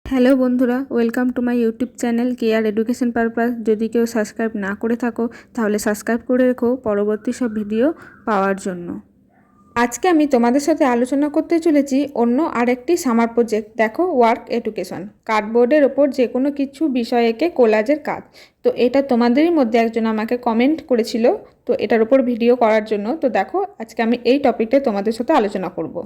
Hello বন্ধুরা, welcome to my YouTube channel care education purpose. যদি কেউ সাবস্ক্রাইব না করে থাকো তাহলে সাবস্ক্রাইব করে রেখো পরবর্তী সব ভিডিও পাওয়ার জন্য। আজকে আমি তোমাদের সাথে আলোচনা করতে চলেছি অন্য আরেকটি সামার প্রজেক্ট। দেখো, ওয়ার্ক এডুকেশন। কার্ডবোর্ডের ওপর যে কোনো কিছু বিষয় এঁকে কোলাজের কাজ। তো এটা তোমাদেরই মধ্যে একজন আমাকে কমেন্ট করেছিল, তো এটার উপর ভিডিও করার জন্য। তো দেখো, আজকে আমি এই টপিকটা তোমাদের সাথে আলোচনা করব।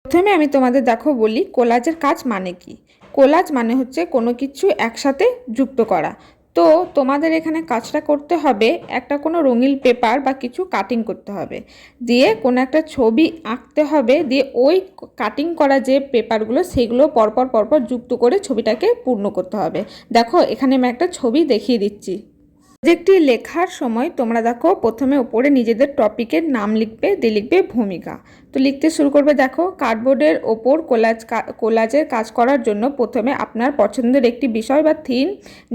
প্রথমে আমি তোমাদের বলি কোলাজের কাজ মানে কি। কোলাজ মানে হচ্ছে কোনো কিছু একসাথে যুক্ত করা। তো তোমাদের এখানে কাজটা করতে হবে, একটা কোনো রঙিন পেপার বা কিছু কাটিং করতে হবে, দিয়ে কোনো একটা ছবি আঁকতে হবে, দিয়ে ওই কাটিং করা যে পেপারগুলো সেগুলো পরপর পরপর যুক্ত করে ছবিটাকে পূর্ণ করতে হবে। দেখো, এখানে আমি একটা ছবি দেখিয়ে দিচ্ছি। প্রজেক্টটি লেখার সময় তোমরা দেখো, প্রথমে ওপরে নিজেদের টপিকের নাম লিখবে, দিয়ে লিখবে ভূমিকা। তো লিখতে শুরু করবে। দেখো, কার্ডবোর্ডের ওপর কোলাজের কাজ করার জন্য প্রথমে আপনার পছন্দের একটি বিষয় বা থিম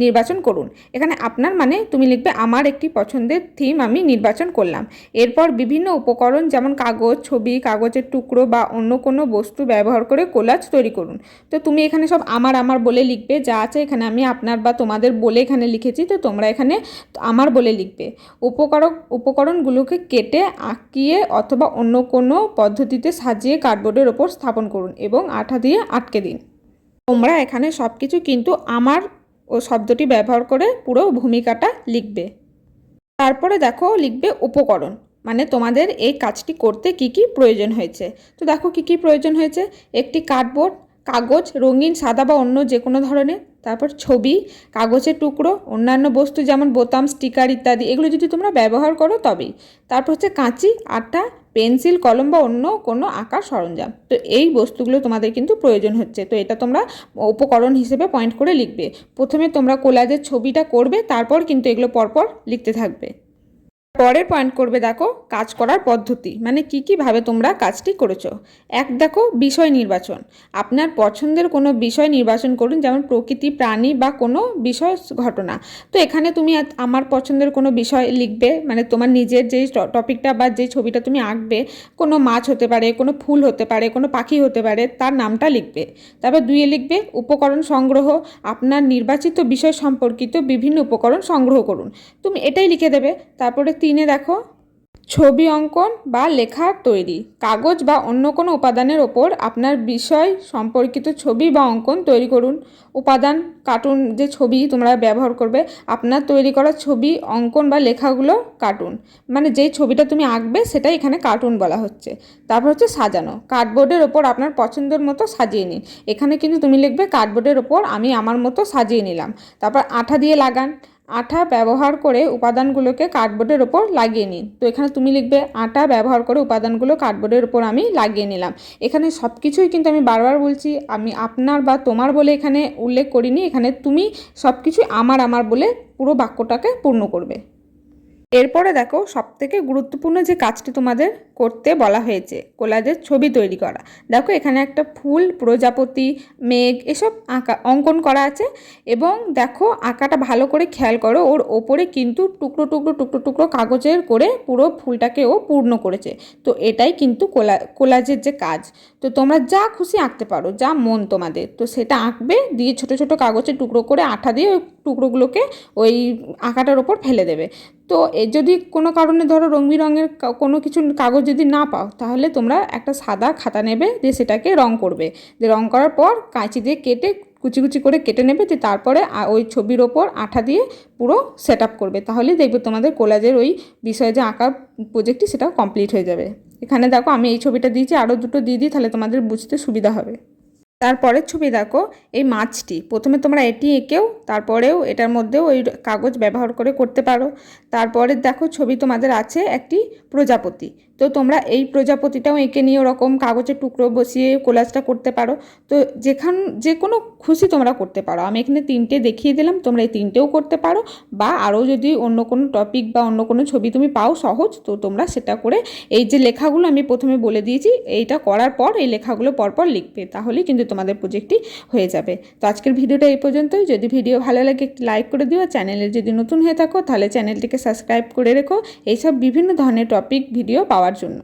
নির্বাচন করুন। এখানে আপনার মানে তুমি লিখবে আমার একটি পছন্দের থিম আমি নির্বাচন করলাম। এরপর বিভিন্ন উপকরণ যেমন কাগজ, ছবি, কাগজের টুকরো বা অন্য কোনো বস্তু ব্যবহার করে কোলাজ তৈরি করুন। তো তুমি এখানে সব আমার বলে লিখবে, যা আছে এখানে আমি আপনার বা তোমাদের বলে এখানে লিখেছি, তো তোমরা এখানে আমার বলে লিখবে। উপকরণগুলোকে কেটে আঁকিয়ে অথবা অন্য কোনো পদ্ধতিতে সাজিয়ে কার্ডবোর্ডের ওপর স্থাপন করুন এবং আঠা দিয়ে আটকে দিন। তোমরা এখানে সব কিছু কিন্তু আমার ও শব্দটি ব্যবহার করে পুরো ভূমিকাটা লিখবে। তারপরে দেখো, লিখবে উপকরণ, মানে তোমাদের এই কাজটি করতে কি কি প্রয়োজন হয়েছে। তো দেখো কি কি প্রয়োজন হয়েছে। একটি কার্ডবোর্ড, কাগজ রঙিন, সাদা বা অন্য যে কোনো ধরনের, তারপর ছবি, কাগজের টুকরো, অন্যান্য বস্তু যেমন বোতাম, স্টিকার ইত্যাদি, এগুলো যদি তোমরা ব্যবহার করো তবেই। তারপর হচ্ছে কাঁচি, আঠা, পেন্সিল, কলম বা অন্য কোনো আঁকার সরঞ্জাম। তো এই বস্তুগুলো তোমাদের কিন্তু প্রয়োজন হচ্ছে। তো এটা তোমরা উপকরণ হিসেবে পয়েন্ট করে লিখবে। প্রথমে তোমরা কোলাজের ছবিটা করবে, তারপর কিন্তু এগুলো পরপর লিখতে থাকবে। পরের পয়েন্ট করবে, দেখো কাজ করার পদ্ধতি, মানে কীভাবে তোমরা কাজটি করেছো। দেখো বিষয় নির্বাচন। আপনার পছন্দের কোনো বিষয় নির্বাচন করুন, যেমন প্রকৃতি, প্রাণী বা কোনো বিষয়, ঘটনা। তো এখানে তুমি আমার পছন্দের কোনো বিষয় লিখবে, মানে তোমার নিজের যেই টপিকটা বা যেই ছবিটা তুমি আঁকবে, কোনো মাছ হতে পারে, কোনো ফুল হতে পারে, কোনো পাখি হতে পারে, তার নামটা লিখবে। তারপর 2 লিখবে উপকরণ সংগ্রহ। আপনার নির্বাচিত বিষয় সম্পর্কিত বিভিন্ন উপকরণ সংগ্রহ করুন। তুমি এটাই লিখে দেবে। তারপরে 3 দেখো ছবি অঙ্কন বা লেখা তৈরি। কাগজ বা অন্য কোনো উপাদানের ওপর আপনার বিষয় সম্পর্কিত ছবি বা অঙ্কন তৈরি করুন। উপাদান, কার্টুন, যে ছবি তোমরা ব্যবহার করবে, আপনার তৈরি করা ছবি, অঙ্কন বা লেখাগুলো কার্টুন, মানে যেই ছবিটা তুমি আঁকবে সেটাই এখানে কার্টুন বলা হচ্ছে। তারপর হচ্ছে সাজানো। কার্ডবোর্ডের ওপর আপনার পছন্দের মতো সাজিয়ে নিন। এখানে কিন্তু তুমি লিখবে কার্ডবোর্ডের ওপর আমি আমার মতো সাজিয়ে নিলাম। তারপর আঠা দিয়ে লাগান। আঠা ব্যবহার করে উপাদানগুলোকে কার্ডবোর্ডের ওপর লাগিয়ে নিন। তো এখানে তুমি লিখবে আঠা ব্যবহার করে উপাদানগুলো কার্ডবোর্ডের ওপর আমি লাগিয়ে নিলাম। এখানে সব কিছুই কিন্তু আমি বারবার বলছি, আমি আপনার বা তোমার বলে এখানে উল্লেখ করিনি। এখানে তুমি সব কিছুই আমার বলে পুরো বাক্যটাকে পূর্ণ করবে। এরপরে দেখো, সবথেকে গুরুত্বপূর্ণ যে কাজটি তোমাদের করতে বলা হয়েছে, কোলাজের ছবি তৈরি করা। দেখো, এখানে একটা ফুল, প্রজাপতি, মেঘ এসব অঙ্কন করা আছে। এবং দেখো, আঁকাটা ভালো করে খেয়াল করো, ওর ওপরে কিন্তু টুকরো টুকরো টুকরো টুকরো কাগজের করে পুরো ফুলটাকে ও পূর্ণ করেছে। তো এটাই কিন্তু কোলাজের যে কাজ। তো তোমরা যা খুশি আঁকতে পারো, যা মন তোমাদের, তো সেটা আঁকবে, দিয়ে ছোট ছোট কাগজের টুকরো করে আঠা দিয়ে ওই টুকরোগুলোকে ওই আঁকাটার ওপর ফেলে দেবে। তো যদি কোনো কারণে ধরো রং বেরঙের কোনো কিছু কাগজ যদি না পাও, তাহলে তোমরা একটা সাদা খাতা নেবে, দিয়ে সেটাকে রং করবে। দিয়ে রং করার পর কাঁচি দিয়ে কেটে কুচি কুচি করে কেটে নেবে, দিয়ে তারপরে ওই ছবির ওপর আঠা দিয়ে পুরো সেট আপ করবে। তাহলেই দেখবে তোমাদের কোলাজের ওই বিষয়ে যে আঁকা প্রজেক্টটি সেটাও কমপ্লিট হয়ে যাবে। এখানে দেখো, আমি এই ছবিটা দিয়েছি, আরও দুটো দিয়ে দিই, তাহলে তোমাদের বুঝতে সুবিধা হবে। তারপরের ছবি দেখো, এই মাছটি প্রথমে তোমরা এটি এঁকেও তারপরেও এটার মধ্যেও ওই কাগজ ব্যবহার করে করতে পারো। তারপরে দেখো, ছবি তোমাদের আছে একটি প্রজাপতি। তো তোমরা এই প্রজাপতিটাও এঁকে নিয়ে ওরকম কাগজের টুকরো বসিয়ে কোলাজটা করতে পারো। তো যে কোনো খুশি তোমরা করতে পারো। আমি এখানে 3টে দেখিয়ে দিলাম, তোমরা এই 3টেও করতে পারো। বা আরও যদি অন্য কোনো টপিক বা অন্য কোনো ছবি তুমি পাও সহজ, তো তোমরা সেটা করে এই যে লেখাগুলো আমি প্রথমে বলে দিয়েছি, এইটা করার পর এই লেখাগুলো পরপর লিখবে, তাহলেই কিন্তু তোমাদের প্রজেক্টটি হয়ে যাবে। তো আজকের ভিডিওটা এই পর্যন্তই। যদি ভিডিও ভালো লাগে একটি লাইক করে দিও। চ্যানেলে যদি নতুন হয়ে থাকো তাহলে চ্যানেলটিকে সাবস্ক্রাইব করে রেখো এইসব বিভিন্ন ধরনের টপিক ভিডিও পাওয়ার জন্য।